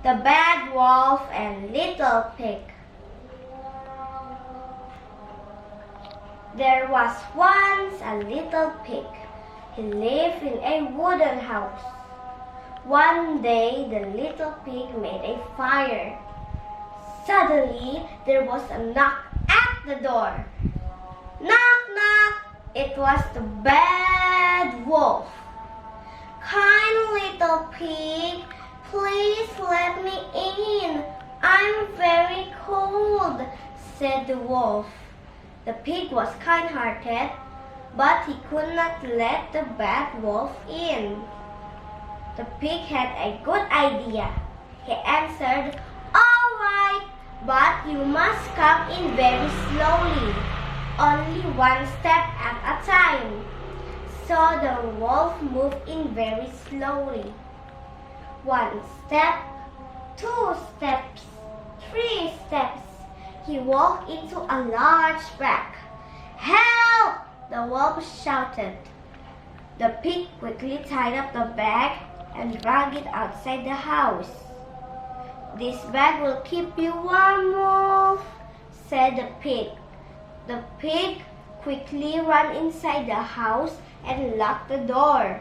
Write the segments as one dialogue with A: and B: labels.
A: The Bad Wolf and Little Pig. There was once a little pig. He lived in a wooden house. One day, the little pig made a fire. Suddenly, there was a knock at the door. Knock, knock! It was the Bad Wolf. Kind little pig, please let me in. I'm very cold, said the wolf. The pig was kind-hearted, but he could not let the Bad Wolf in. The pig had a good idea. He answered, "All right, but you must come in very slowly, only one step at a time." So the wolf moved in very slowly. 1 step, 2 steps, 3 steps. He walked into a large bag. "Help!" the wolf shouted. The pig quickly tied up the bag and dragged it outside the house. "This bag will keep you warm, wolf," said the pig. The pig quickly ran inside the house and locked the door.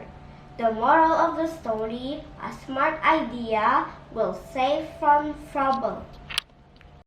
A: The moral of the story: a smart idea will save from trouble.